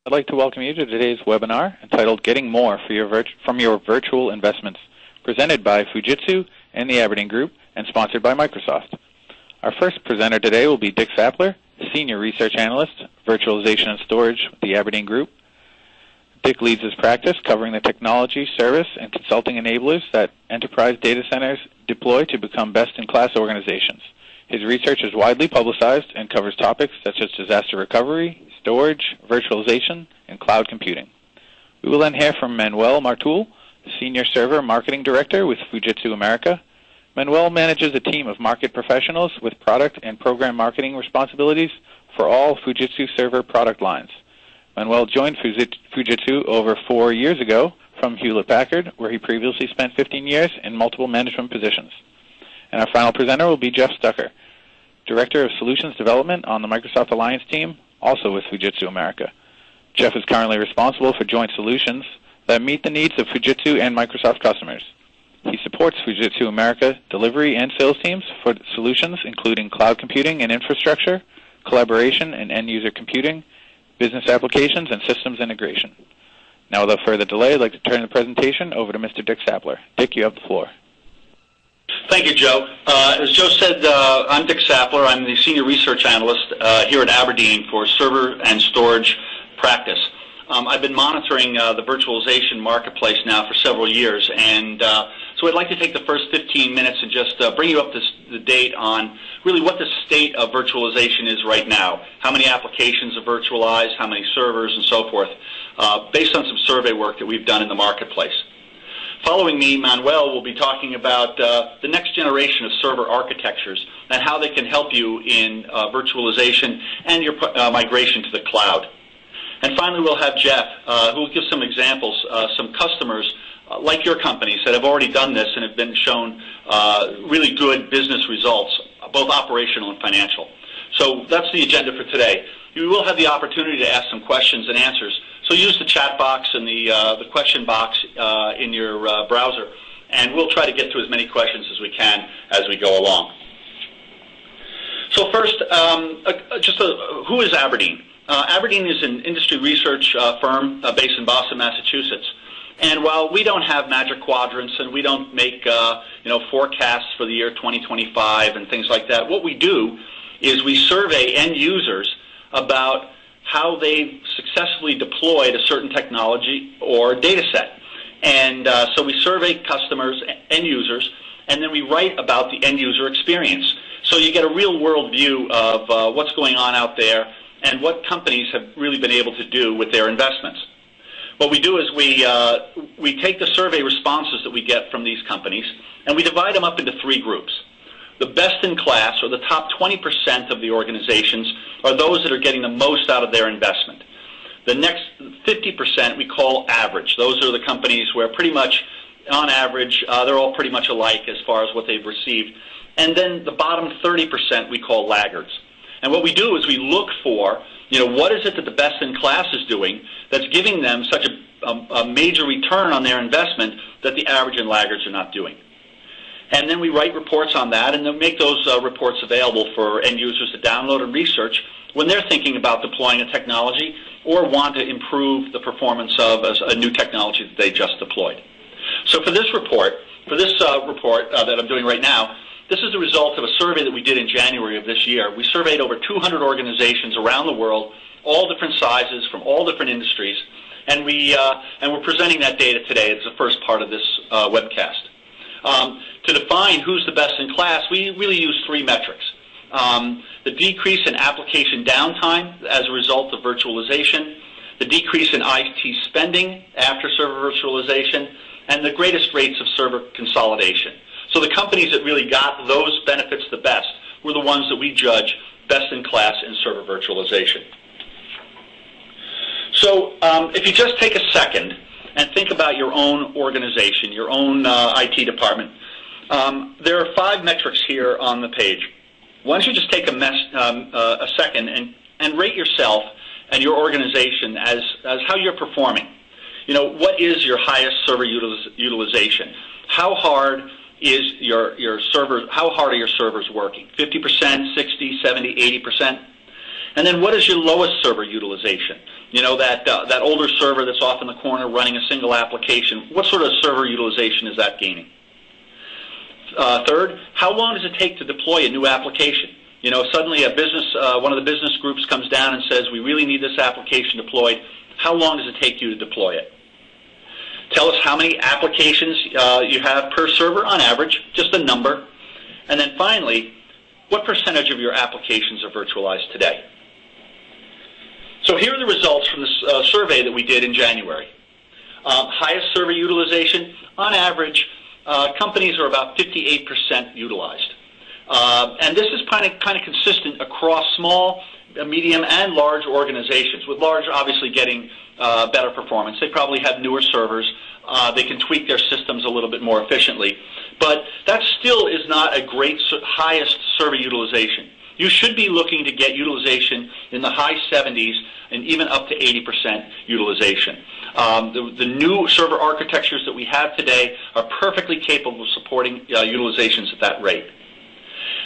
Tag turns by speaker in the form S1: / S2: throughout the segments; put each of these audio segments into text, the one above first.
S1: I'd like to welcome you to today's webinar entitled Getting More from Your Virtual Investments, presented by Fujitsu and the Aberdeen Group and sponsored by Microsoft. Our first presenter today will be Dick Sappler, Senior Research Analyst, Virtualization and Storage with the Aberdeen Group. Dick leads his practice covering the technology, service, and consulting enablers that enterprise data centers deploy to become best-in-class organizations. His research is widely publicized and covers topics such as disaster recovery, storage, virtualization, and cloud computing. We will then hear from Manuel Martul, Senior Server Marketing Director with Fujitsu America. Manuel manages a team of market professionals with product and program marketing responsibilities for all Fujitsu server product lines. Manuel joined Fujitsu over 4 years ago from Hewlett-Packard, where he previously spent 15 years in multiple management positions. And our final presenter will be Jeff Zucker, Director of Solutions Development on the Microsoft Alliance team, also with Fujitsu America. Jeff is currently responsible for joint solutions that meet the needs of Fujitsu and Microsoft customers. He supports Fujitsu America delivery and sales teams for solutions including cloud computing and infrastructure, collaboration and end-user computing, business applications, and systems integration. Now, without further delay, I'd like to turn the presentation over to Mr. Dick Sappler. Dick, you have the floor.
S2: Thank you, Joe. As Joe said, I'm Dick Sappler. I'm the Senior Research Analyst here at Aberdeen for Server and Storage Practice. I've been monitoring the virtualization marketplace now for several years, and so I'd like to take the first 15 minutes and just bring you up to the date on really what the state of virtualization is right now, how many applications are virtualized, how many servers, and so forth, based on some survey work that we've done in the marketplace. Following me, Manuel will be talking about the next generation of server architectures and how they can help you in virtualization and your migration to the cloud. And finally, we'll have Jeff, who will give some examples, some customers like your companies that have already done this and have been shown really good business results, both operational and financial. So that's the agenda for today. You will have the opportunity to ask some questions and answers. So use the chat box and the question box in your browser, and we'll try to get to as many questions as we can as we go along. So first, who is Aberdeen? Aberdeen is an industry research firm based in Boston, Massachusetts. And while we don't have magic quadrants and we don't make forecasts for the year 2025 and things like that, what we do is we survey end users about how they've successfully deployed a certain technology or data set. And so we survey customers, end users, and then we write about the end user experience. So you get a real world view of what's going on out there and what companies have really been able to do with their investments. What we do is we take the survey responses that we get from these companies and we divide them up into 3 groups. The best in class, or the top 20% of the organizations, are those that are getting the most out of their investment. The next 50% we call average. Those are the companies where pretty much, on average, they're all pretty much alike as far as what they've received. And then the bottom 30% we call laggards. And what we do is we look for, what is it that the best in class is doing that's giving them such a major return on their investment that the average and laggards are not doing. And then we write reports on that and then make those reports available for end users to download and research when they're thinking about deploying a technology or want to improve the performance of a new technology that they just deployed. So for this report, that I'm doing right now, this is the result of a survey that we did in January of this year. We surveyed over 200 organizations around the world, all different sizes, from all different industries, and we're presenting that data today as the first part of this webcast. To define who's the best in class, we really use 3 metrics. The decrease in application downtime as a result of virtualization, the decrease in IT spending after server virtualization, and the greatest rates of server consolidation. So the companies that really got those benefits the best were the ones that we judge best in class in server virtualization. So if you just take a second and think about your own organization, your own IT department, there are 5 metrics here on the page. Why don't you just take a second and rate yourself and your organization as how you're performing. What is your highest server utilization? How hard is your server? How hard are your servers working? 50%, 60, 70, 80%? And then what is your lowest server utilization? You know, that older server that's off in the corner running a single application. What sort of server utilization is that gaining? Third, how long does it take to deploy a new application? You know, suddenly a business, one of the business groups comes down and says, we really need this application deployed. How long does it take you to deploy it? Tell us how many applications you have per server on average, just a number. And then finally, what percentage of your applications are virtualized today? So here are the results from this survey that we did in January. Highest server utilization, on average, companies are about 58% utilized. And this is kind of consistent across small, medium, and large organizations, with large obviously getting better performance. They probably have newer servers. They can tweak their systems a little bit more efficiently. But that still is not a great highest server utilization. You should be looking to get utilization in the high 70s and even up to 80% utilization. The new server architectures that we have today are perfectly capable of supporting utilizations at that rate.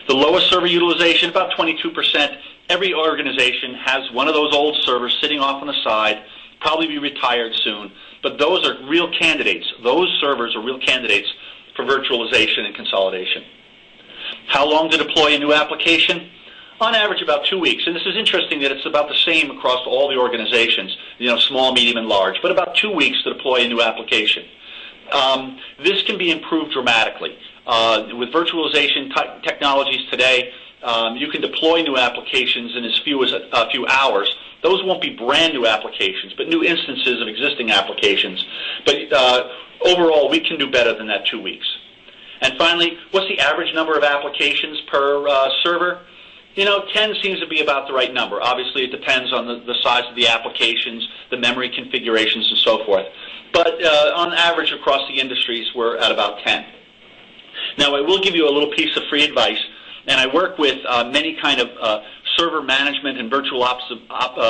S2: The lowest server utilization, about 22%. Every organization has one of those old servers sitting off on the side, probably be retired soon, but those are real candidates. Those servers are real candidates for virtualization and consolidation. How long to deploy a new application? On average, about 2 weeks. And this is interesting that it's about the same across all the organizations, you know, small, medium, and large, but about 2 weeks to deploy a new application. This can be improved dramatically. With virtualization technologies today, you can deploy new applications in as few as a few hours. Those won't be brand new applications, but new instances of existing applications. But overall, we can do better than that 2 weeks. And finally, what's the average number of applications per server? You know, 10 seems to be about the right number. Obviously, it depends on the size of the applications, the memory configurations, and so forth. But on average across the industries, we're at about 10. Now, I will give you a little piece of free advice, and I work with many kind of server management and virtual ops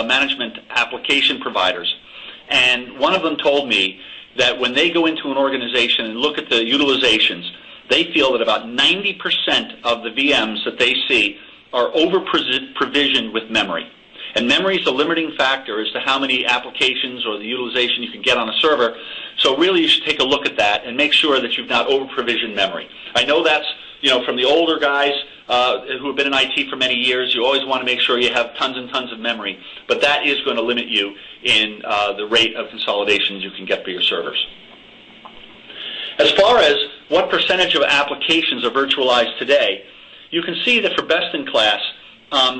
S2: management application providers. And one of them told me that when they go into an organization and look at the utilizations, they feel that about 90% of the VMs that they see are over-provisioned with memory. And memory is a limiting factor as to how many applications or the utilization you can get on a server. So really you should take a look at that and make sure that you've not over-provisioned memory. I know that's, you know, from the older guys who have been in IT for many years, you always want to make sure you have tons and tons of memory. But that is going to limit you in the rate of consolidations you can get for your servers. As far as what percentage of applications are virtualized today, you can see that for best-in-class,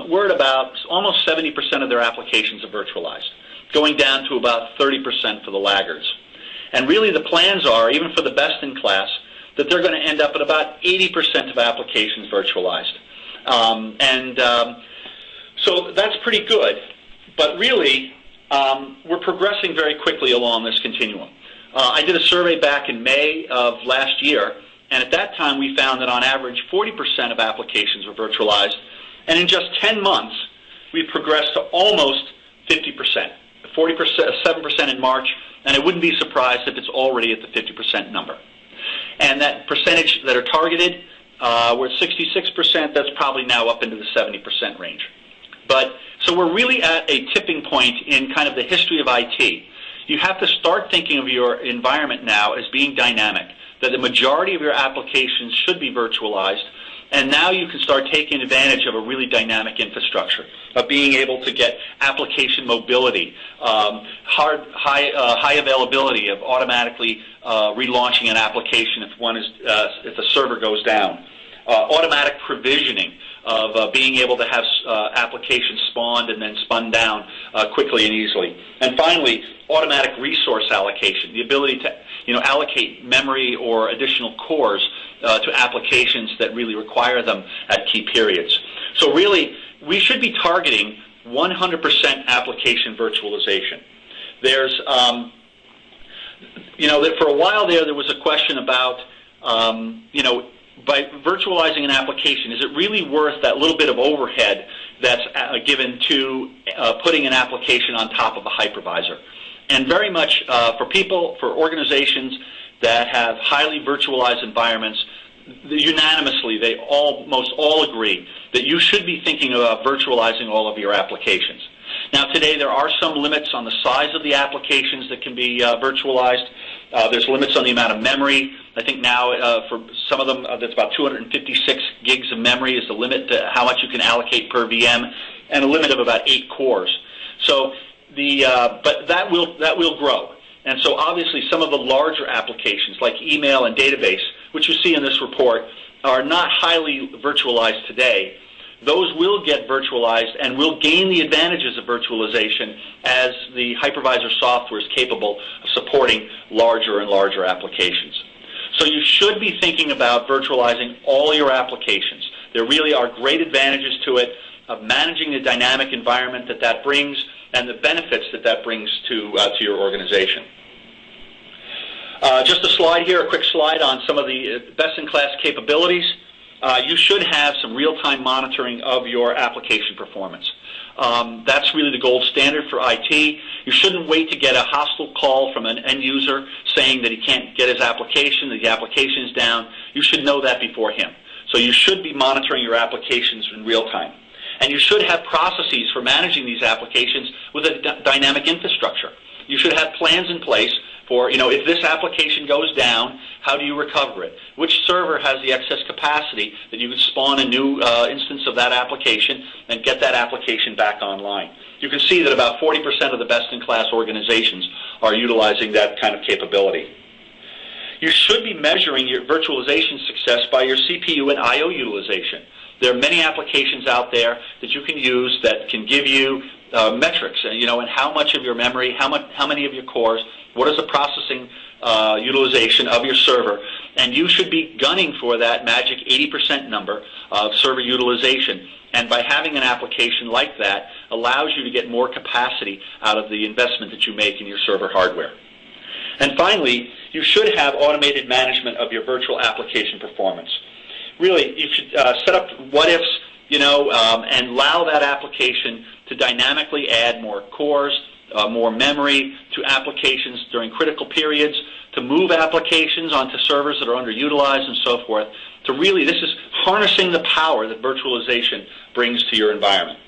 S2: we're at about almost 70% of their applications are virtualized, going down to about 30% for the laggards. And really the plans are, even for the best-in-class, that they're going to end up at about 80% of applications virtualized. So that's pretty good. But really, we're progressing very quickly along this continuum. I did a survey back in May of last year, and at that time we found that on average 40% of applications were virtualized, and in just 10 months we've progressed to almost 50%, 7% in March, and I wouldn't be surprised if it's already at the 50% number. And that percentage that are targeted, we're at 66%, that's probably now up into the 70% range. But so we're really at a tipping point in kind of the history of IT. You have to start thinking of your environment now as being dynamic, that the majority of your applications should be virtualized, and now you can start taking advantage of a really dynamic infrastructure, of being able to get application mobility, high availability of automatically relaunching an application if a server goes down, automatic provisioning of being able to have applications spawned and then spun down quickly and easily. And finally, automatic resource allocation, the ability to allocate memory or additional cores to applications that really require them at key periods. So really, we should be targeting 100% application virtualization. There's, that for a while there was a question about, by virtualizing an application, is it really worth that little bit of overhead that's given to putting an application on top of a hypervisor? And very much for organizations that have highly virtualized environments, unanimously, they almost all agree that you should be thinking about virtualizing all of your applications. Now, today there are some limits on the size of the applications that can be virtualized. There's limits on the amount of memory. I think now for some of them, that's about 256 gigs of memory is the limit to how much you can allocate per VM, and a limit of about 8 cores. So but that will grow. And so obviously some of the larger applications like email and database, which you see in this report, are not highly virtualized today. Those will get virtualized and will gain the advantages of virtualization as the hypervisor software is capable of supporting larger and larger applications. So you should be thinking about virtualizing all your applications. There really are great advantages to it, of managing the dynamic environment that brings and the benefits that brings to your organization. Just a slide here, a quick slide on some of the best-in-class capabilities. You should have some real-time monitoring of your application performance. That's really the gold standard for IT. You shouldn't wait to get a hostile call from an end user saying that he can't get his application, that the application is down. You should know that before him. So you should be monitoring your applications in real time. And you should have processes for managing these applications with a dynamic infrastructure. You should have plans in place for, if this application goes down, how do you recover it? Which server has the excess capacity that you can spawn a new instance of that application and get that application back online? You can see that about 40% of the best-in-class organizations are utilizing that kind of capability. You should be measuring your virtualization success by your CPU and I/O utilization. There are many applications out there that you can use that can give you metrics, and how much of your memory, how many of your cores, what is the processing utilization of your server, and you should be gunning for that magic 80% number of server utilization. And by having an application like that allows you to get more capacity out of the investment that you make in your server hardware. And finally, you should have automated management of your virtual application performance. Really, you should set up what-ifs, and allow that application to dynamically add more cores, more memory to applications during critical periods, to move applications onto servers that are underutilized and so forth. This is harnessing the power that virtualization brings to your environment.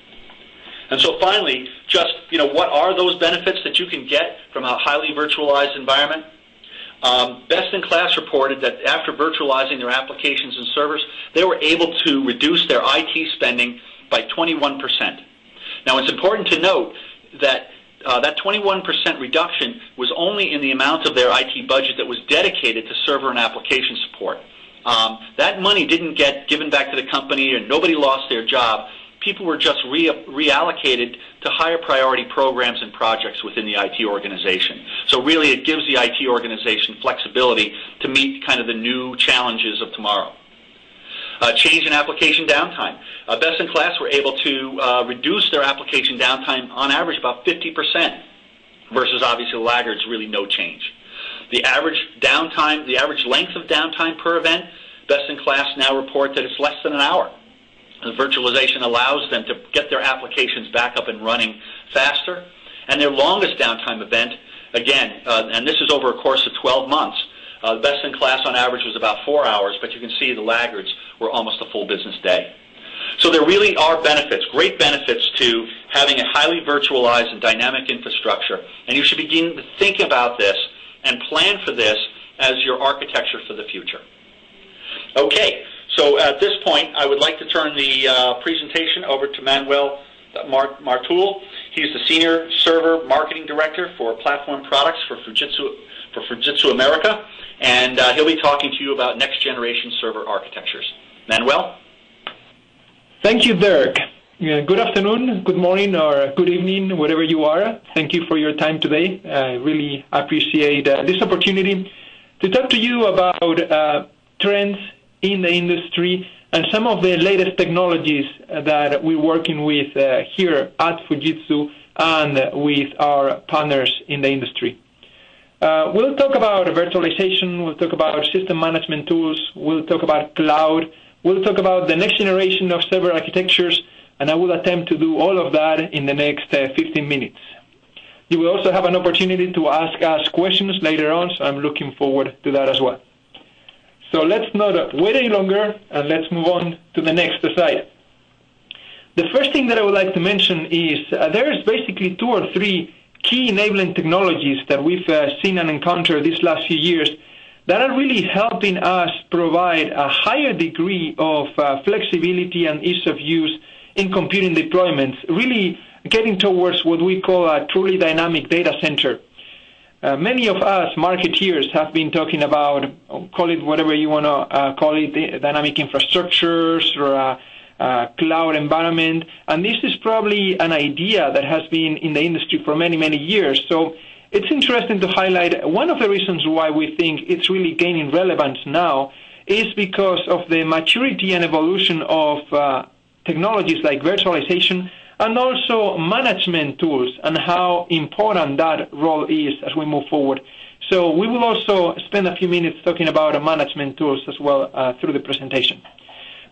S2: And so finally, just, what are those benefits that you can get from a highly virtualized environment? Best in Class reported that after virtualizing their applications and servers, they were able to reduce their IT spending by 21%. Now, it's important to note that that 21% reduction was only in the amount of their IT budget that was dedicated to server and application support. That money didn't get given back to the company, and nobody lost their job. People were just reallocated to higher priority programs and projects within the IT organization. So really it gives the IT organization flexibility to meet kind of the new challenges of tomorrow. Change in application downtime. Best in Class were able to reduce their application downtime on average about 50%, versus obviously the laggards, really no change. The average downtime, the average length of downtime per event, Best in Class now report that it's less than an hour. The virtualization allows them to get their applications back up and running faster. And their longest downtime event, again, and this is over a course of 12 months, Best in Class on average was about 4 hours, but you can see the laggards were almost a full business day. So there really are benefits, great benefits to having a highly virtualized and dynamic infrastructure. And you should begin to think about this and plan for this as your architecture for the future. Okay. So at this point, I would like to turn the presentation over to Manuel Martul. He's the Senior Server Marketing Director for Platform Products for Fujitsu America, and he'll be talking to you about next-generation server architectures. Manuel?
S3: Thank you, Dirk. Good afternoon, good morning, or good evening, wherever you are. Thank you for your time today. I really appreciate this opportunity to talk to you about trends in the industry and some of the latest technologies that we're working with here at Fujitsu and with our partners in the industry. We'll talk about virtualization, we'll talk about system management tools, we'll talk about cloud, we'll talk about the next generation of server architectures, and I will attempt to do all of that in the next 15 minutes. You will also have an opportunity to ask us questions later on, so I'm looking forward to that as well. So let's not wait any longer, and let's move on to the next slide. The first thing that I would like to mention is there's basically 2 or 3 key enabling technologies that we've seen and encountered these last few years that are really helping us provide a higher degree of flexibility and ease of use in computing deployments, really getting towards what we call a truly dynamic data center. Many of us marketeers have been talking about, call it whatever you want to call it, dynamic infrastructures or cloud environment, and this is probably an idea that has been in the industry for many, many years. So it's interesting to highlight one of the reasons why we think it's really gaining relevance now is because of the maturity and evolution of technologies like virtualization and also management tools and how important that role is as we move forward. So we will also spend a few minutes talking about management tools as well through the presentation.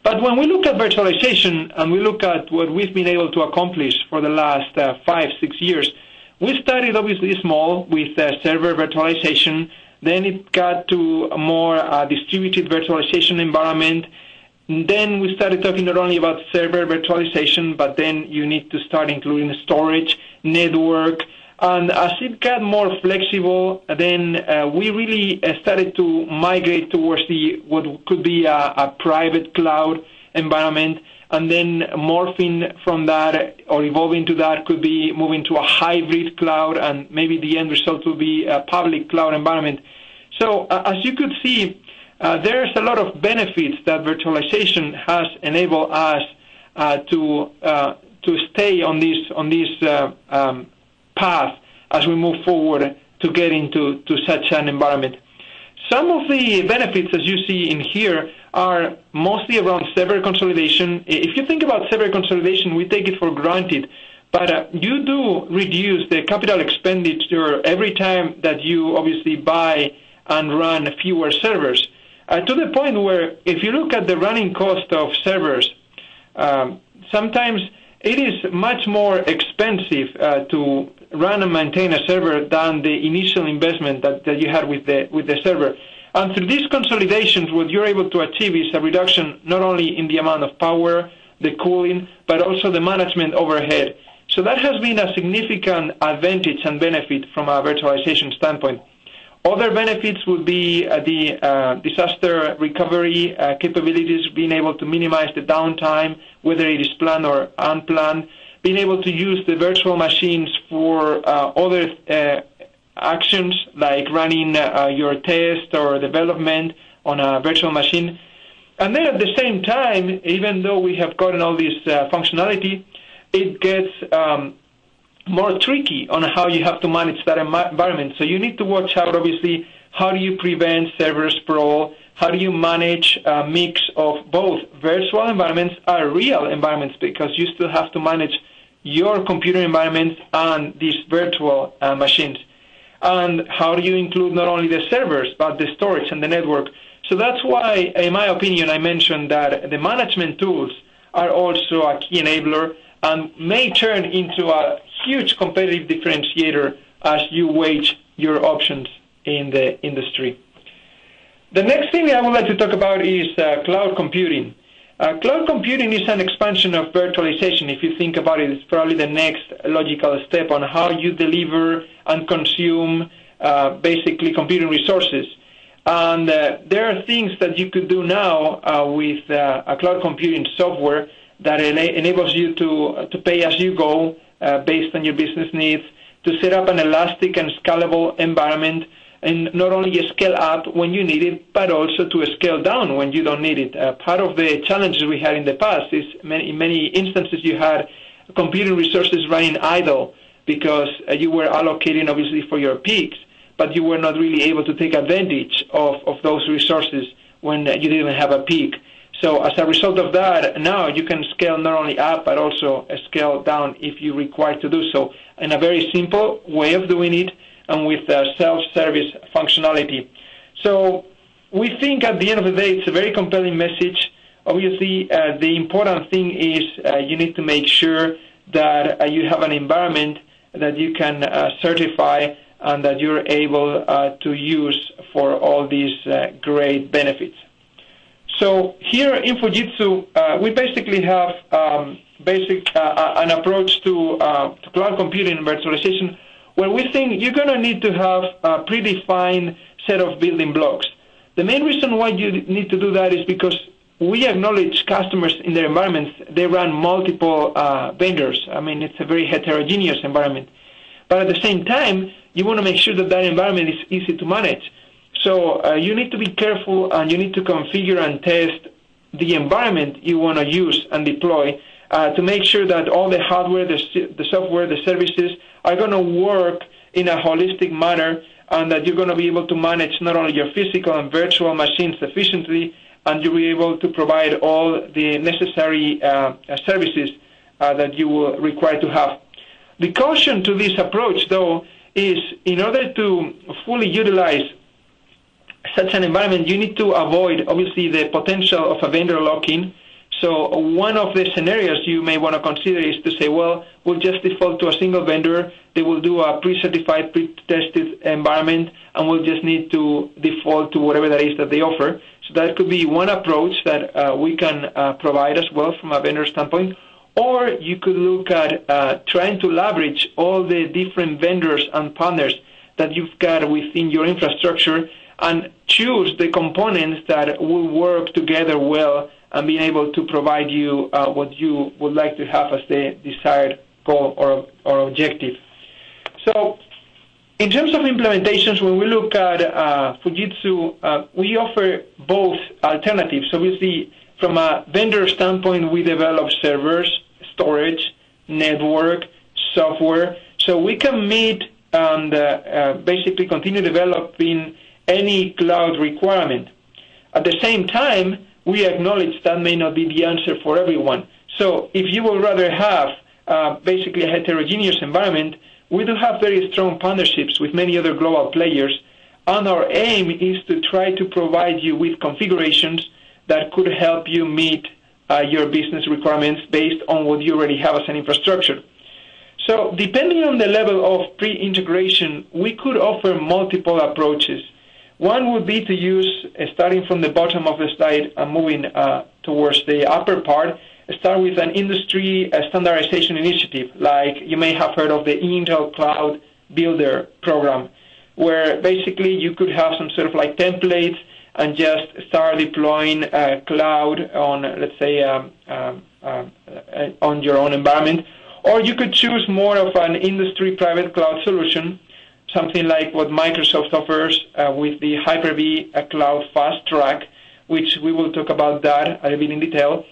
S3: But when we look at virtualization and we look at what we've been able to accomplish for the last 5-6 years, we started obviously small with server virtualization. Then it got to a more distributed virtualization environment. And then we started talking not only about server virtualization, but then you need to start including storage, network. And as it got more flexible, then we really started to migrate towards what could be a private cloud environment. And then morphing from that or evolving to that could be moving to a hybrid cloud, and maybe the end result will be a public cloud environment. So as you could see, there's a lot of benefits that virtualization has enabled us to stay on this path as we move forward to get into such an environment. Some of the benefits, as you see in here, are mostly around server consolidation. If you think about server consolidation, we take it for granted, but you do reduce the capital expenditure every time that you obviously buy and run fewer servers, to the point where if you look at the running cost of servers, sometimes it is much more expensive to run and maintain a server than the initial investment that you had with the server. And through these consolidations, what you're able to achieve is a reduction not only in the amount of power, the cooling, but also the management overhead. So that has been a significant advantage and benefit from a virtualization standpoint. Other benefits would be the disaster recovery capabilities, being able to minimize the downtime, whether it is planned or unplanned, being able to use the virtual machines for other actions like running your test or development on a virtual machine. And then at the same time, even though we have gotten all this functionality, it gets more tricky on how you have to manage that environment. So you need to watch out, obviously, how do you prevent server sprawl, how do you manage a mix of both virtual environments and real environments, because you still have to manage your computer environment and these virtual machines. And how do you include not only the servers, but the storage and the network? So that's why, in my opinion, I mentioned that the management tools are also a key enabler and may turn into a huge competitive differentiator as you weigh your options in the industry. The next thing I would like to talk about is cloud computing. Cloud computing is an expansion of virtualization. If you think about it, it's probably the next logical step on how you deliver and consume basically computing resources. And there are things that you could do now with a cloud computing software that enables you to pay as you go based on your business needs, to set up an elastic and scalable environment, and not only scale up when you need it, but also to scale down when you don't need it. Part of the challenges we had in the past is in many instances you had computing resources running idle because you were allocating obviously for your peaks, but you were not really able to take advantage of those resources when you didn't have a peak. So as a result of that, now you can scale not only up, but also scale down if you require to do so in a very simple way of doing it and with self-service functionality. So we think at the end of the day, it's a very compelling message. Obviously, the important thing is you need to make sure that you have an environment that you can certify and that you're able to use for all these great benefits. So here in Fujitsu, we basically have an approach to cloud computing and virtualization where we think you're going to need to have a predefined set of building blocks. The main reason why you need to do that is because we acknowledge customers in their environments, they run multiple vendors. I mean, it's a very heterogeneous environment. But at the same time, you want to make sure that that environment is easy to manage. So you need to be careful and you need to configure and test the environment you want to use and deploy to make sure that all the hardware, the software, the services are going to work in a holistic manner and that you're going to be able to manage not only your physical and virtual machines efficiently, and you'll be able to provide all the necessary services that you will require to have. The caution to this approach, though, is in order to fully utilize such an environment, you need to avoid, obviously, the potential of a vendor lock-in. So one of the scenarios you may want to consider is to say, well, we'll just default to a single vendor. They will do a pre-certified, pre-tested environment, and we'll just need to default to whatever that is that they offer. So that could be one approach that we can provide as well from a vendor standpoint. Or you could look at trying to leverage all the different vendors and partners that you've got within your infrastructure and choose the components that will work together well and being able to provide you what you would like to have as the desired goal or objective. So in terms of implementations, when we look at Fujitsu, we offer both alternatives. Obviously, from a vendor standpoint, we develop servers, storage, network, software, so we can meet and basically continue developing any cloud requirement. At the same time, we acknowledge that may not be the answer for everyone. So if you would rather have basically a heterogeneous environment, we do have very strong partnerships with many other global players, and our aim is to try to provide you with configurations that could help you meet your business requirements based on what you already have as an infrastructure. So depending on the level of pre-integration, we could offer multiple approaches. One would be to use, starting from the bottom of the slide and moving towards the upper part, start with an industry standardization initiative, like you may have heard of the Intel Cloud Builder program, where basically you could have some sort of like templates and just start deploying cloud on, let's say, on your own environment. Or you could choose more of an industry private cloud solution, something like what Microsoft offers with the HyperV Cloud Fast Track, which we will talk about that a bit in detail.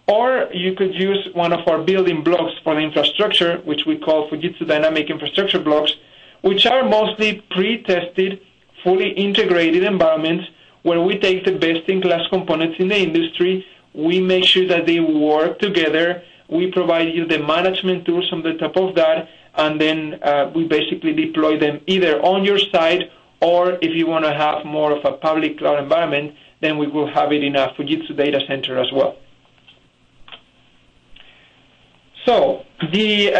S3: Or you could use one of our building blocks for the infrastructure, which we call Fujitsu Dynamic Infrastructure Blocks, which are mostly pre-tested, fully integrated environments where we take the best-in-class components in the industry, we make sure that they work together, we provide you the management tools on the top of that, and then we basically deploy them either on your side, or if you want to have more of a public cloud environment, then we will have it in a Fujitsu data center as well. So the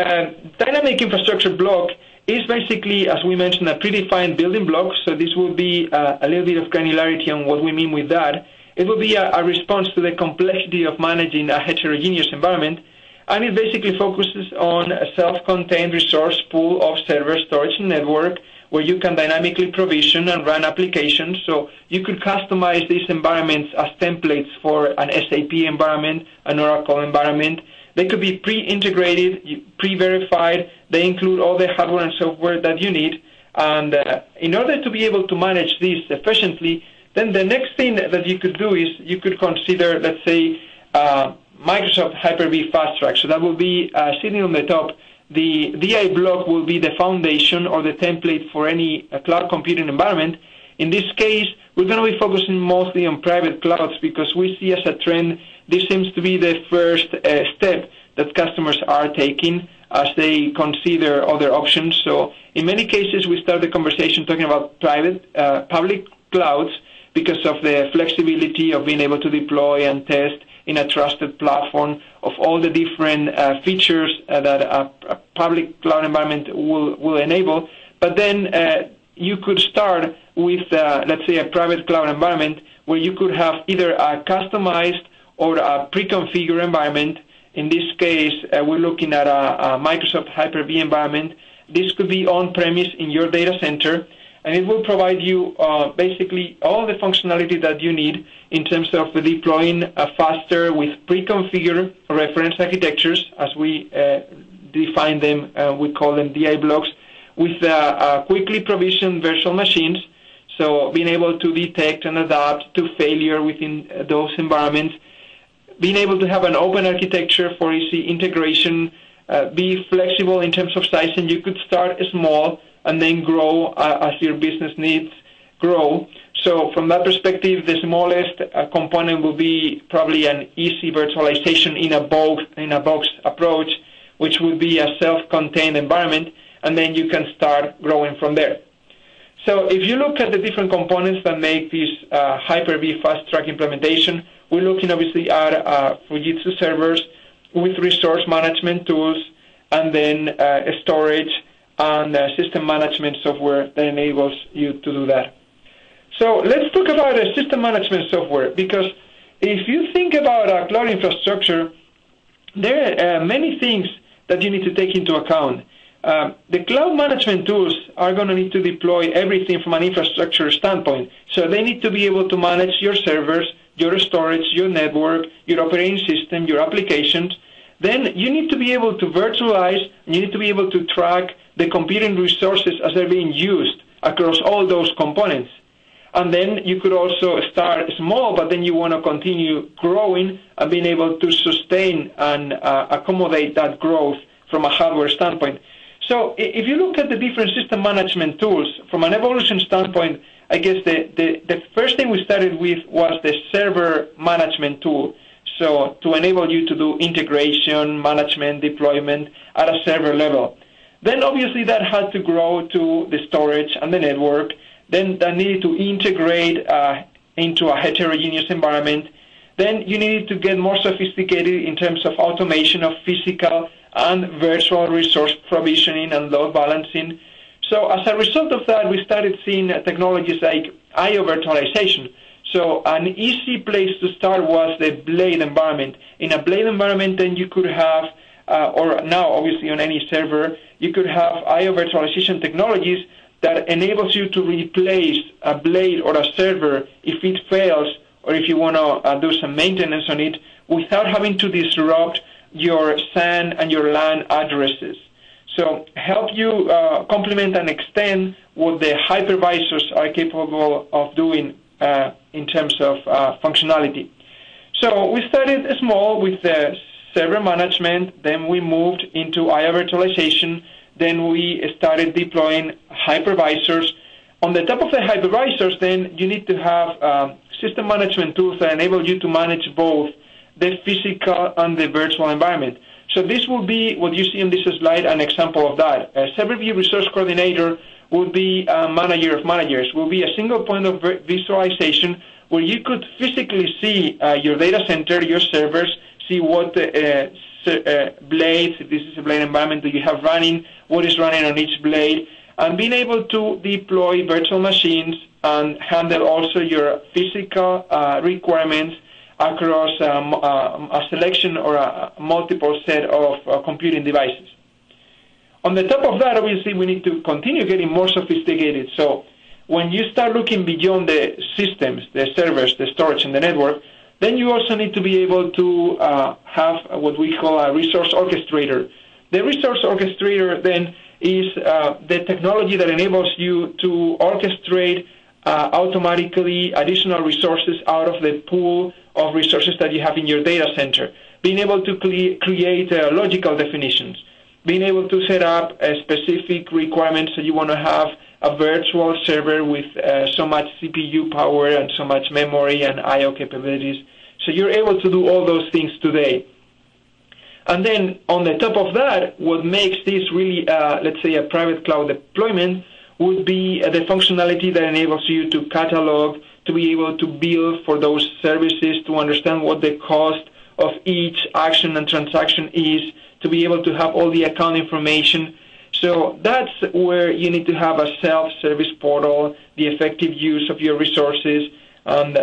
S3: dynamic infrastructure block is basically, as we mentioned, a predefined building block. So this will be a little bit of granularity on what we mean with that. It will be a response to the complexity of managing a heterogeneous environment, and it basically focuses on a self-contained resource pool of server, storage, and network, where you can dynamically provision and run applications. So you could customize these environments as templates for an SAP environment, an Oracle environment. They could be pre-integrated, pre-verified. They include all the hardware and software that you need. And in order to be able to manage this efficiently, then the next thing that you could do is you could consider, let's say, Microsoft Hyper-V Fast Track. So that will be sitting on the top. The DI block will be the foundation or the template for any cloud computing environment. In this case, we're going to be focusing mostly on private clouds because we see as a trend this seems to be the first step that customers are taking as they consider other options. So in many cases, we start the conversation talking about private, public clouds because of the flexibility of being able to deploy and test in a trusted platform of all the different features that a public cloud environment will enable. But then you could start with, let's say, a private cloud environment where you could have either a customized or a pre-configured environment. In this case, we're looking at a Microsoft HyperV environment. This could be on-premise in your data center, and it will provide you basically all the functionality that you need in terms of deploying faster with pre-configured reference architectures, as we define them. We call them DI blocks, with quickly provisioned virtual machines, so being able to detect and adapt to failure within those environments, being able to have an open architecture for easy integration, be flexible in terms of size, and you could start small and then grow as your business needs grow. So from that perspective, the smallest component will be probably an easy virtualization in a box approach, which would be a self-contained environment, and then you can start growing from there. So if you look at the different components that make this HyperV fast-track implementation, we're looking obviously at Fujitsu servers with resource management tools, and then storage and system management software that enables you to do that. So let's talk about system management software, because if you think about a cloud infrastructure, there are many things that you need to take into account. The cloud management tools are going to need to deploy everything from an infrastructure standpoint. So they need to be able to manage your servers, your storage, your network, your operating system, your applications. Then you need to be able to virtualize, and you need to be able to track the computing resources as they're being used across all those components. And then you could also start small, but then you want to continue growing and being able to sustain and accommodate that growth from a hardware standpoint. So if you look at the different system management tools, from an evolution standpoint, I guess the first thing we started with was the server management tool. So to enable you to do integration, management, deployment at a server level. Then obviously that had to grow to the storage and the network. Then that needed to integrate into a heterogeneous environment. Then you needed to get more sophisticated in terms of automation of physical and virtual resource provisioning and load balancing. So as a result of that, we started seeing technologies like I/O virtualization. So an easy place to start was the Blade environment. In a Blade environment, then you could have, or now obviously on any server, you could have I/O virtualization technologies that enables you to replace a Blade or a server if it fails, or if you want to do some maintenance on it, without having to disrupt your SAN and your LAN addresses. So help you complement and extend what the hypervisors are capable of doing in terms of functionality. So we started small with the server management, then we moved into I/O virtualization, then we started deploying hypervisors. On the top of the hypervisors, then you need to have system management tools that enable you to manage both the physical and the virtual environment. So this will be what you see on this slide, an example of that. A HyperV resource coordinator would be a manager of managers, will be a single point of visualization where you could physically see your data center, your servers, see what blades, if this is a Blade environment, do you have running, what is running on each blade, and being able to deploy virtual machines and handle also your physical requirements across a selection or a multiple set of computing devices. On the top of that, obviously, we need to continue getting more sophisticated. So when you start looking beyond the systems, the servers, the storage, and the network, then you also need to be able to have what we call a resource orchestrator. The resource orchestrator then is the technology that enables you to orchestrate automatically additional resources out of the pool of resources that you have in your data center, being able to create logical definitions, being able to set up specific requirements. So you want to have a virtual server with so much CPU power and so much memory and I/O capabilities. So you're able to do all those things today. And then on the top of that, what makes this really, let's say, a private cloud deployment would be the functionality that enables you to catalog, to be able to bill for those services, to understand what the cost of each action and transaction is, to be able to have all the account information. So that's where you need to have a self-service portal, the effective use of your resources. And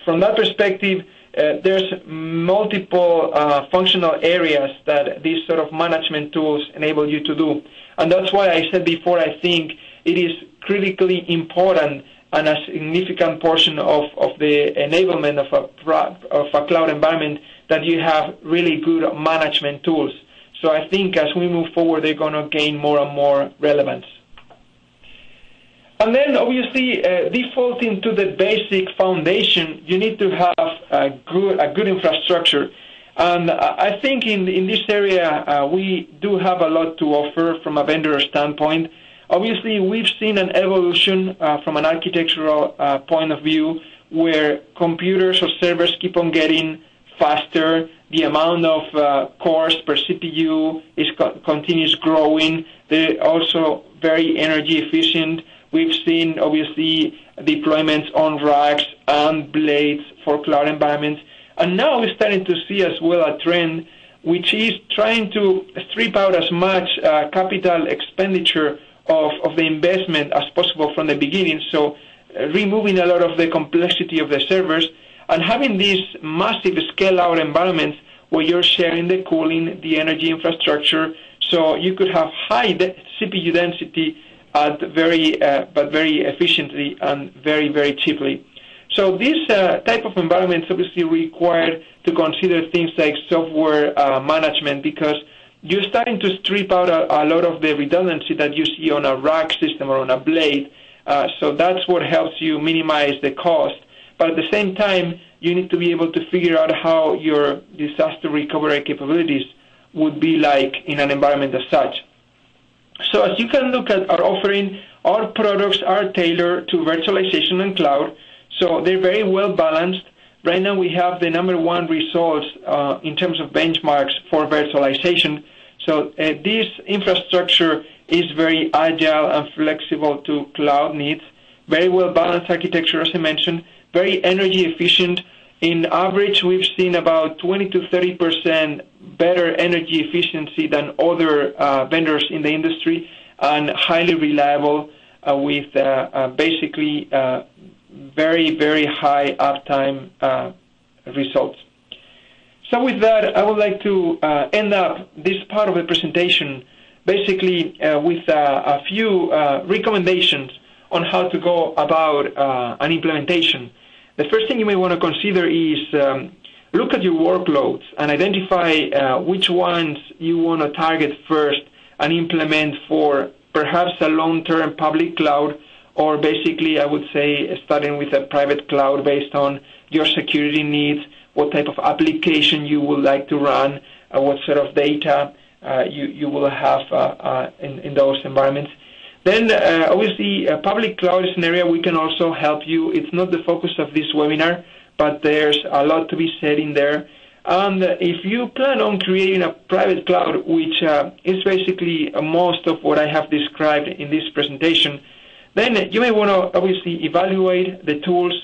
S3: from that perspective, there's multiple functional areas that these sort of management tools enable you to do. And that's why I said before, I think it is critically important and a significant portion of the enablement of a cloud environment that you have really good management tools. So I think as we move forward, they're going to gain more and more relevance. And then, obviously, defaulting to the basic foundation, you need to have a good infrastructure. And I think in this area, we do have a lot to offer from a vendor standpoint. Obviously, we've seen an evolution from an architectural point of view where computers or servers keep on getting faster. The amount of cores per CPU continues growing. They're also very energy efficient. We've seen, obviously, deployments on racks and blades for cloud environments. And now we're starting to see as well a trend which is trying to strip out as much capital expenditure of the investment as possible from the beginning. So removing a lot of the complexity of the servers and having these massive scale-out environments where you're sharing the cooling, the energy infrastructure, so you could have high CPU density at but very efficiently and very, very cheaply. So this type of environments obviously require to consider things like software management, because you're starting to strip out a lot of the redundancy that you see on a rack system or on a blade. So that's what helps you minimize the cost. But at the same time, you need to be able to figure out how your disaster recovery capabilities would be like in an environment as such. So as you can look at our offering, our products are tailored to virtualization and cloud. So they're very well balanced. Right now we have the #1 results in terms of benchmarks for virtualization. So this infrastructure is very agile and flexible to cloud needs. Very well balanced architecture, as I mentioned. Very energy efficient. In average, we've seen about 20 to 30% better energy efficiency than other vendors in the industry, and highly reliable with basically very, very high uptime results. So with that, I would like to end up this part of the presentation basically with a few recommendations on how to go about an implementation. The first thing you may want to consider is look at your workloads and identify which ones you want to target first and implement for perhaps a long-term public cloud, or basically I would say starting with a private cloud based on your security needs, what type of application you would like to run, what sort of data you will have in those environments. Then, obviously, public cloud is an area we can also help you. It's not the focus of this webinar, but there's a lot to be said in there. And if you plan on creating a private cloud, which is basically most of what I have described in this presentation, then you may want to obviously evaluate the tools.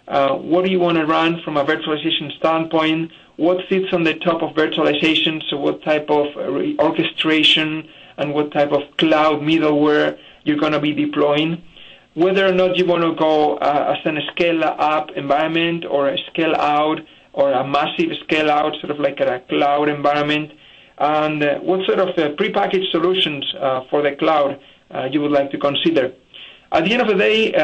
S3: What do you want to run from a virtualization standpoint? What sits on the top of virtualization? So what type of orchestration and what type of cloud middleware you're going to be deploying, whether or not you want to go as a scale-up environment or a scale-out or a massive scale-out, sort of like a cloud environment, and what sort of prepackaged solutions for the cloud you would like to consider. At the end of the day,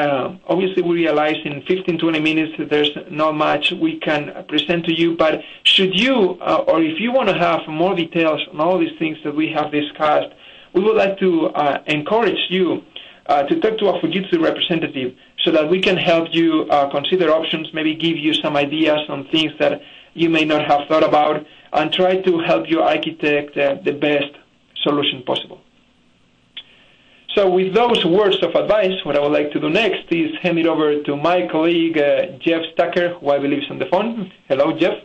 S3: obviously we realize in 15, 20 minutes that there's not much we can present to you, but should you, or if you want to have more details on all these things that we have discussed, we would like to encourage you to talk to a Fujitsu representative so that we can help you consider options, maybe give you some ideas on things that you may not have thought about, and try to help you architect the best solution possible. So with those words of advice, what I would like to do next is hand it over to my colleague, Jeff Zucker, who I believe is on the phone. Hello, Jeff.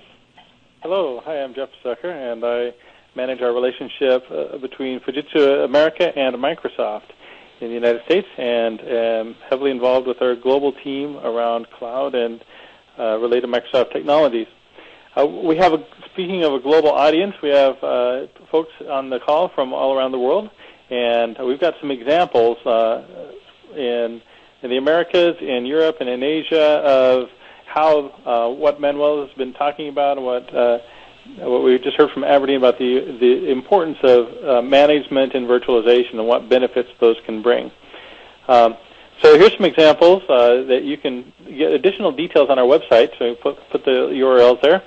S4: Hello. Hi, I'm Jeff Zucker, and I manage our relationship between Fujitsu America and Microsoft in the United States, and am heavily involved with our global team around cloud and related Microsoft technologies. We have, speaking of a global audience, we have folks on the call from all around the world, And we've got some examples in the Americas, in Europe, and in Asia of how what Manuel has been talking about and what we just heard from Aberdeen about the importance of management and virtualization and what benefits those can bring. So here's some examples that you can get additional details on our website. So put the URLs there.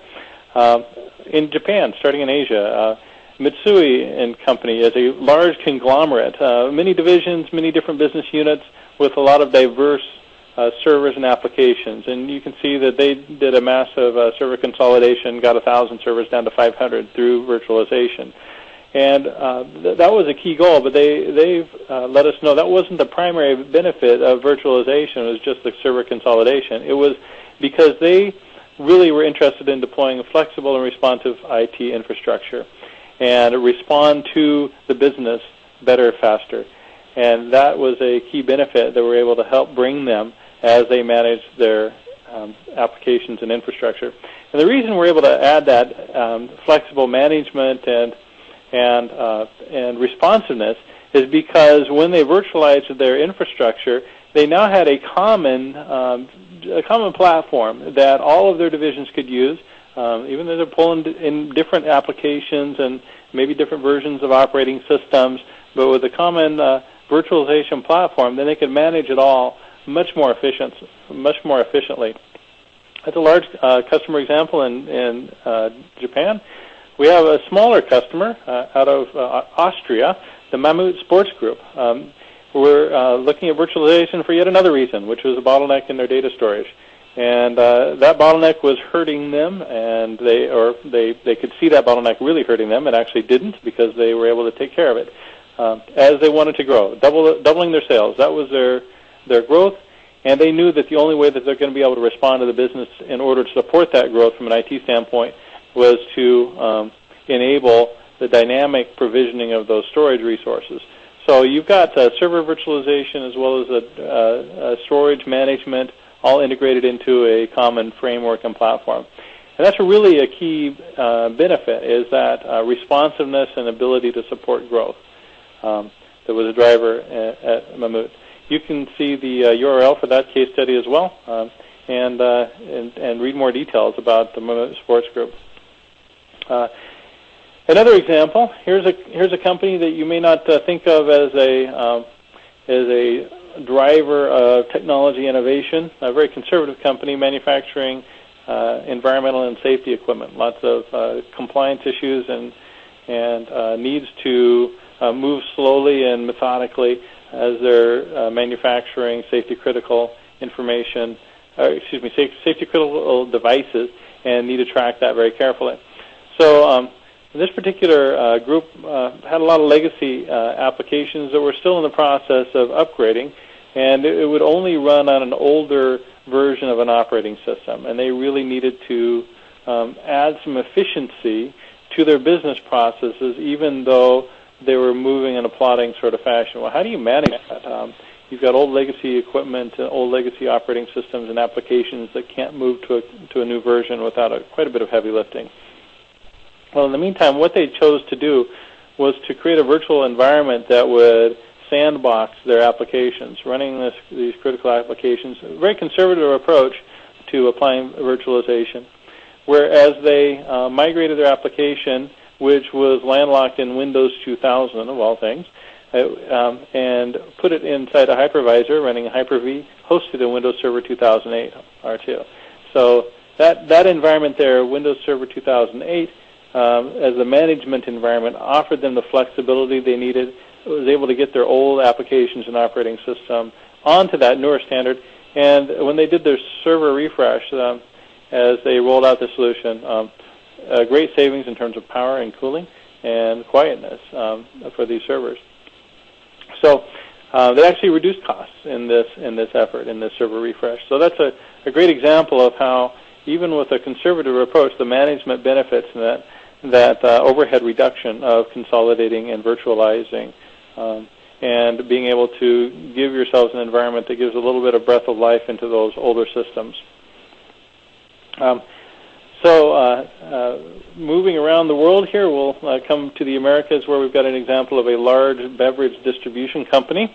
S4: In Japan, starting in Asia, Mitsui and Company is a large conglomerate, many divisions, many different business units with a lot of diverse servers and applications. And you can see that they did a massive server consolidation, got 1,000 servers down to 500 through virtualization. And that was a key goal, but they've let us know that wasn't the primary benefit of virtualization. It was just the server consolidation. It was because they really were interested in deploying a flexible and responsive IT infrastructure and respond to the business better, faster. And that was a key benefit that we're able to help bring them as they manage their applications and infrastructure. And the reason we're able to add that flexible management and responsiveness is because when they virtualized their infrastructure, they now had a common platform that all of their divisions could use, even though they're pulling in different applications and maybe different versions of operating systems. But with a common virtualization platform, then they could manage it all much more efficiently. That's a large customer example in Japan. We have a smaller customer out of Austria, the Mammut Sports Group. We're looking at virtualization for yet another reason, which was a bottleneck in their data storage. And that bottleneck was hurting them, and they could see that bottleneck really hurting them. It actually didn't, because they were able to take care of it as they wanted to grow, doubling their sales. That was their growth, and they knew that the only way that they're going to be able to respond to the business in order to support that growth from an IT standpoint was to enable the dynamic provisioning of those storage resources. So you've got server virtualization as well as storage management all integrated into a common framework and platform. And that's really a key benefit, is that responsiveness and ability to support growth that was a driver at Mammut. You can see the URL for that case study as well and read more details about the Mammut Sports Group. Another example, here's a company that you may not think of as a driver of technology innovation, a very conservative company manufacturing environmental and safety equipment, lots of compliance issues and needs to move slowly and methodically as they're manufacturing safety critical devices, and need to track that very carefully. So this particular group had a lot of legacy applications that were still in the process of upgrading, and it would only run on an older version of an operating system, and they really needed to add some efficiency to their business processes, even though they were moving in a plodding sort of fashion. Well, how do you manage that? You've got old legacy equipment, old legacy operating systems and applications that can't move to a new version without quite a bit of heavy lifting. Well, in the meantime, what they chose to do was to create a virtual environment that would sandbox their applications, running these critical applications, a very conservative approach to applying virtualization. Whereas they migrated their application, which was landlocked in Windows 2000, of all things, and put it inside a hypervisor running HyperV, hosted in Windows Server 2008 R2. So that environment there, Windows Server 2008, as a management environment, offered them the flexibility they needed. It was able to get their old applications and operating system onto that newer standard. And when they did their server refresh, as they rolled out the solution, great savings in terms of power and cooling and quietness for these servers. So they actually reduced costs in this effort, in this server refresh. So that's a great example of how, even with a conservative approach, the management benefits that overhead reduction of consolidating and virtualizing, and being able to give yourselves an environment that gives a little bit of breath of life into those older systems. So moving around the world here, we'll come to the Americas, where we've got an example of a large beverage distribution company,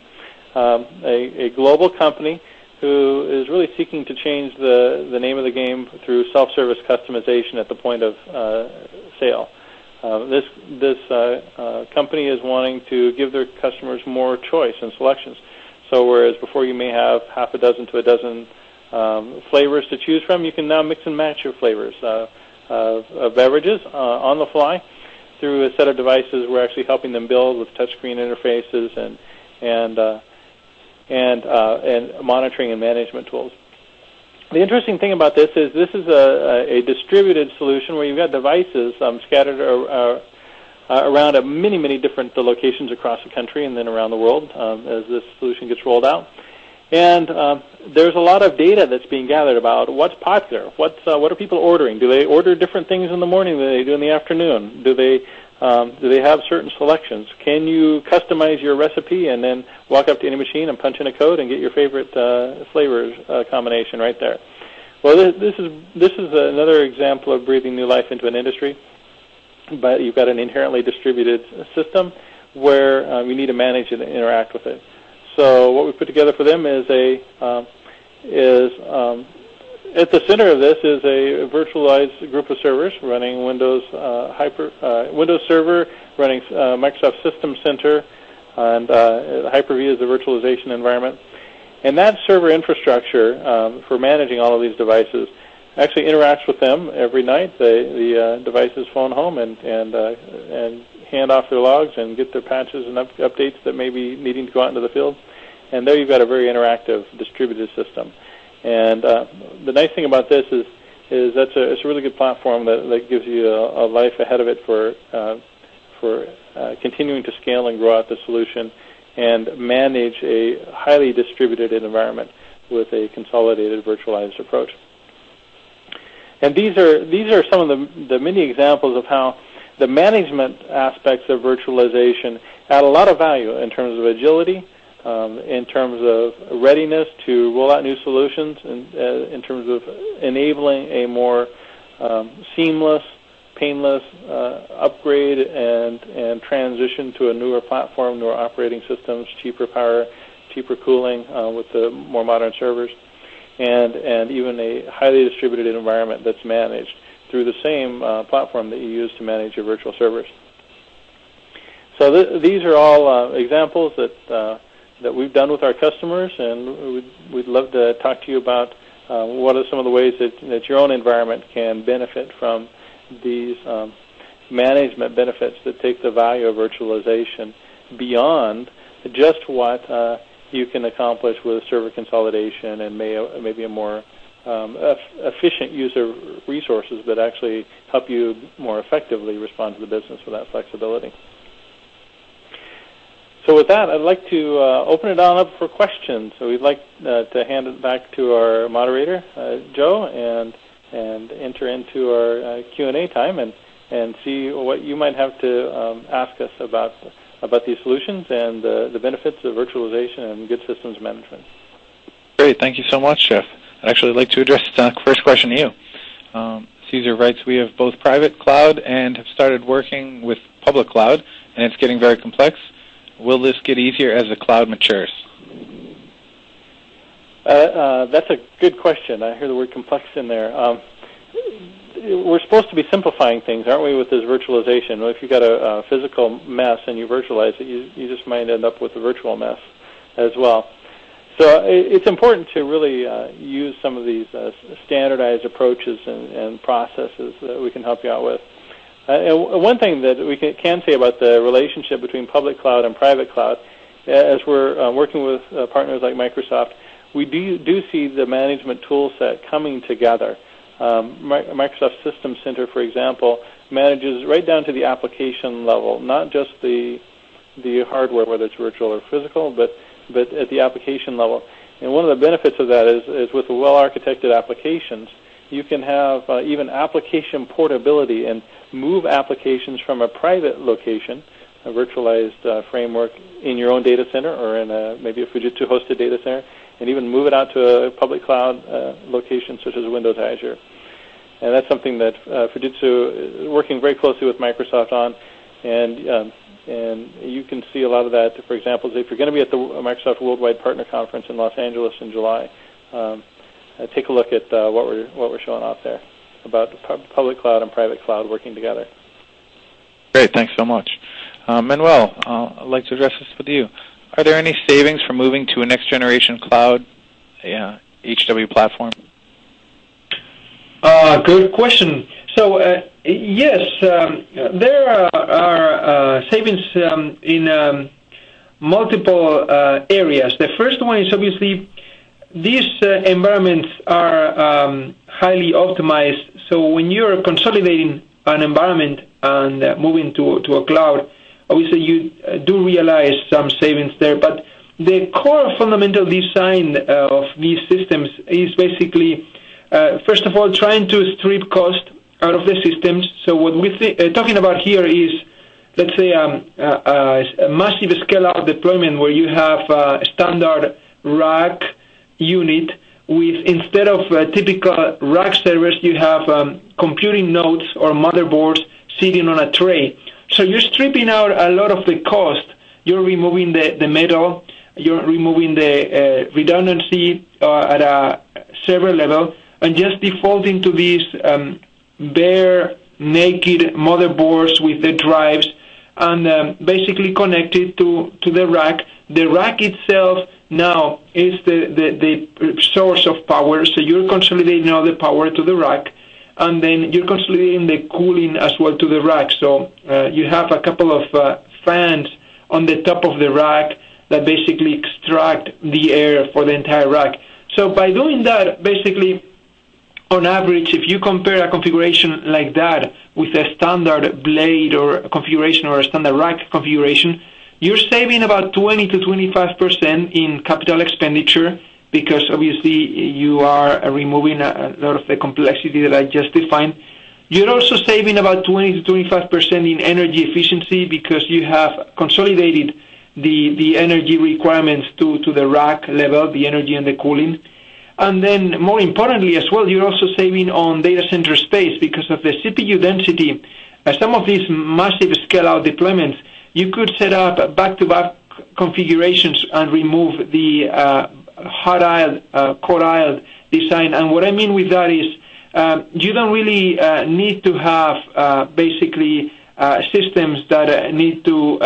S4: a global company who is really seeking to change the name of the game through self-service customization at the point of sale. This company is wanting to give their customers more choice and selections. So whereas before you may have half a dozen to a dozen flavors to choose from, you can now mix and match your flavors of beverages on the fly through a set of devices. We're actually helping them build with touchscreen interfaces and monitoring and management tools. The interesting thing about this is a distributed solution where you've got devices scattered around many different locations across the country and then around the world as this solution gets rolled out. And there's a lot of data that's being gathered about what's popular, what are people ordering. Do they order different things in the morning than they do in the afternoon? Do they have certain selections? Can you customize your recipe and then walk up to any machine and punch in a code and get your favorite flavors combination right there? Well, this is another example of breathing new life into an industry, but you've got an inherently distributed system where you need to manage it and interact with it. So what we put together for them is at the center of this is a virtualized group of servers running Windows Windows Server, running Microsoft System Center, and HyperV is the virtualization environment. And that server infrastructure for managing all of these devices actually interacts with them every night. The devices phone home and hand off their logs and get their patches and updates that may be needing to go out into the field. And there you've got a very interactive distributed system. And the nice thing about this is it's a really good platform that gives you a life ahead of it for continuing to scale and grow out the solution and manage a highly distributed environment with a consolidated virtualized approach. And these are some of the many examples of how the management aspects of virtualization add a lot of value in terms of agility, in terms of readiness to roll out new solutions, and in terms of enabling a more seamless, painless upgrade and transition to a newer platform, newer operating systems, cheaper power, cheaper cooling with the more modern servers, and even a highly distributed environment that's managed through the same platform that you use to manage your virtual servers. So these are all examples that we've done with our customers, and we'd love to talk to you about what are some of the ways that your own environment can benefit from these management benefits that take the value of virtualization beyond just what you can accomplish with server consolidation and maybe a more efficient use of resources, but actually help you more effectively respond to the business with that flexibility. So with that, I'd like to open it on up for questions. So we'd like to hand it back to our moderator, Joe, and enter into our Q&A time and see what you might have to ask us about these solutions and the benefits of virtualization and good systems management.
S1: Great. Thank you so much, Jeff. I'd actually like to address the first question to you. Caesar writes, we have both private cloud and have started working with public cloud, and it's getting very complex. Will this get easier as the cloud matures?
S4: That's a good question. I hear the word complex in there. We're supposed to be simplifying things, aren't we, with this virtualization? Well, if you've got a physical mess and you virtualize it, you just might end up with a virtual mess as well. So it's important to really use some of these standardized approaches and processes that we can help you out with. And one thing that we can say about the relationship between public cloud and private cloud, as we're working with partners like Microsoft, we do see the management tool set coming together. Microsoft System Center, for example, manages right down to the application level, not just the hardware, whether it's virtual or physical, but at the application level. And one of the benefits of that is with the well-architected applications, you can have even application portability and move applications from a private location, a virtualized framework, in your own data center or in maybe a Fujitsu hosted data center, and even move it out to a public cloud location such as Windows Azure. And that's something that Fujitsu is working very closely with Microsoft on, and you can see a lot of that. For example, if you're going to be at the Microsoft Worldwide Partner Conference in Los Angeles in July, take a look at what we're showing off there about public cloud and private cloud working together.
S1: Great, thanks so much. Manuel, I'd like to address this with you. Are there any savings for moving to a next-generation cloud HW platform?
S3: Good question. So, yes, there are savings in multiple areas. The first one is obviously these environments are highly optimized. So when you're consolidating an environment and moving to a cloud, obviously you do realize some savings there. But the core fundamental design of these systems is basically, first of all, trying to strip cost out of the systems. So what we're talking about here is, let's say, a massive scale-out deployment where you have a standard rack unit with, instead of typical rack servers, you have computing nodes or motherboards sitting on a tray. So you're stripping out a lot of the cost. You're removing the metal. You're removing the redundancy at a server level, and just defaulting to these bare, naked motherboards with the drives, and basically connected to the rack. The rack itself now is the source of power, so you're consolidating all the power to the rack, and then you're consolidating the cooling as well to the rack. So you have a couple of fans on the top of the rack that basically extract the air for the entire rack. So by doing that, basically, on average, if you compare a configuration like that with a standard blade or a configuration or a standard rack configuration, you're saving about 20 to 25% in capital expenditure, because obviously you are removing a lot of the complexity that I just defined. You're also saving about 20 to 25% in energy efficiency, because you have consolidated the energy requirements to the rack level, the energy and the cooling. And then, more importantly as well, you're also saving on data center space because of the CPU density. Some of these massive scale-out deployments, you could set up back-to-back configurations and remove the hot-aisle, cold-aisle design. And what I mean with that is you don't really need to have basically systems that need to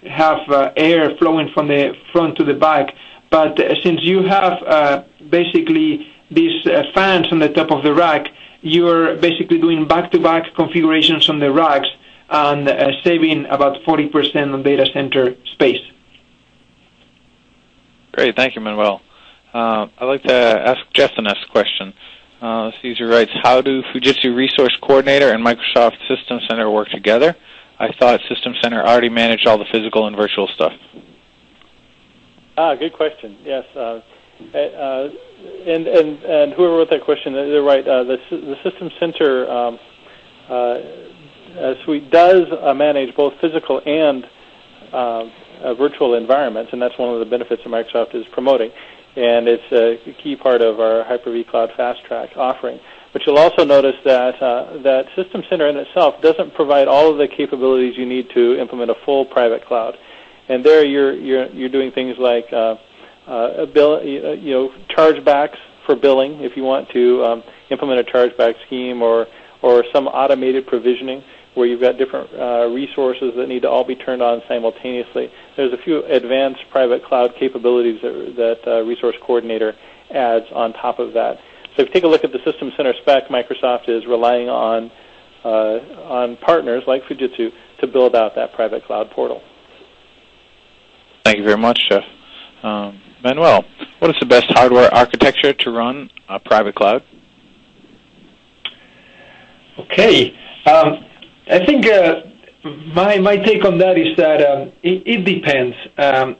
S3: have air flowing from the front to the back. But since you have basically these fans on the top of the rack, you're basically doing back-to-back configurations on the racks and saving about 40% on data center space.
S1: Great, thank you, Manuel. I'd like to ask Jeff the next question. Caesar writes, how do Fujitsu Resource Coordinator and Microsoft System Center work together? I thought System Center already managed all the physical and virtual stuff.
S4: Good question. Yes, and whoever wrote that question, they're right. The System Center suite does manage both physical and virtual environments, and that's one of the benefits that Microsoft is promoting. And it's a key part of our Hyper-V Cloud Fast Track offering. But you'll also notice that that System Center in itself doesn't provide all of the capabilities you need to implement a full private cloud. And there, you're doing things like chargebacks for billing if you want to implement a chargeback scheme, or some automated provisioning where you've got different resources that need to all be turned on simultaneously. There's a few advanced private cloud capabilities that Resource Coordinator adds on top of that. So if you take a look at the System Center spec, Microsoft is relying on partners like Fujitsu to build out that private cloud portal.
S1: Thank you very much, Jeff. Manuel, what is the best hardware architecture to run a private cloud?
S3: Okay. I think my take on that is that it depends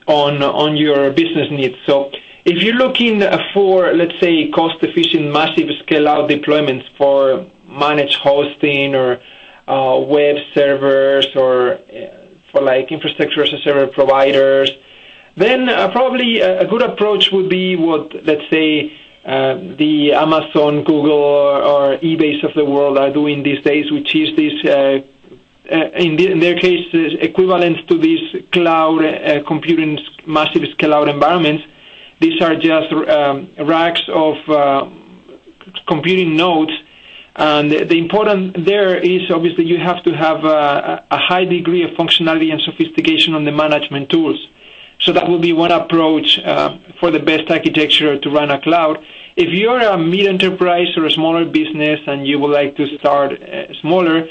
S3: on your business needs. So if you're looking for, let's say, cost-efficient, massive scale-out deployments for managed hosting or web servers, or for like infrastructure as a server providers, then probably a good approach would be what, let's say, the Amazon, Google, or eBays of the world are doing these days, which is this, in their case, equivalent to these cloud computing massive scale-out environments. These are just racks of computing nodes. And the important there is obviously you have to have a high degree of functionality and sophistication on the management tools. So that will be one approach for the best architecture to run a cloud. If you're a mid-enterprise or a smaller business and you would like to start smaller,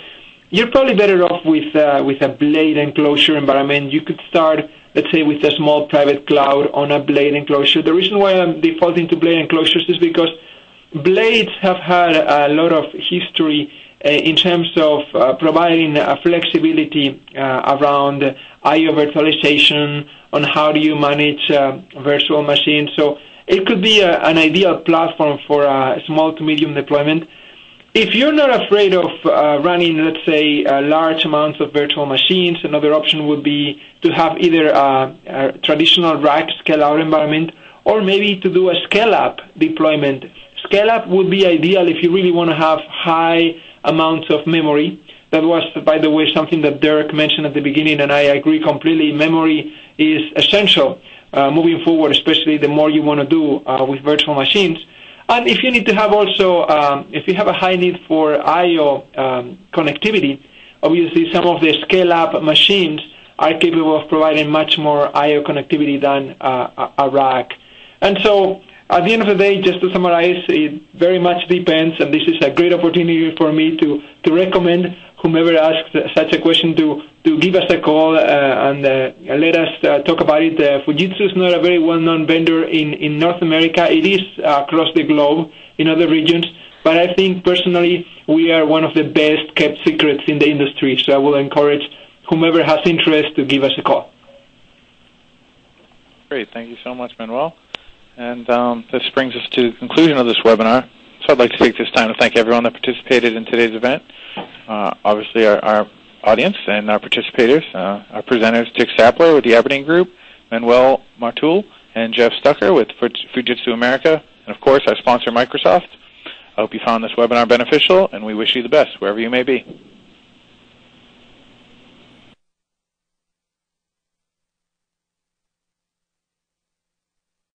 S3: you're probably better off with a blade enclosure environment. You could start, let's say, with a small private cloud on a blade enclosure. The reason why I'm defaulting to blade enclosures is because blades have had a lot of history in terms of providing flexibility around I/O virtualization, on how do you manage virtual machines. So it could be an ideal platform for a small to medium deployment. If you're not afraid of running, let's say, large amounts of virtual machines, another option would be to have either a traditional rack scale-out environment or maybe to do a scale-up deployment. Scale-up would be ideal if you really want to have high amounts of memory. That was, by the way, something that Derek mentioned at the beginning, and I agree completely. Memory is essential moving forward, especially the more you want to do with virtual machines. And if you need to have also, if you have a high need for I/O connectivity, obviously some of the scale-up machines are capable of providing much more I/O connectivity than a rack. And so, at the end of the day, just to summarize, it very much depends, and this is a great opportunity for me to recommend whomever asks such a question to give us a call and let us talk about it. Fujitsu is not a very well-known vendor in North America. It is across the globe in other regions, but I think personally we are one of the best kept secrets in the industry, so I will encourage whomever has interest to give us a call.
S1: Great. Thank you so much, Manuel. And this brings us to the conclusion of this webinar. So I'd like to take this time to thank everyone that participated in today's event. Obviously, our audience and our participators, our presenters, Dick Sapler with the Aberdeen Group, Manuel Martul, and Jeff Zucker with Fujitsu America, and of course, our sponsor, Microsoft. I hope you found this webinar beneficial, and we wish you the best wherever you may be.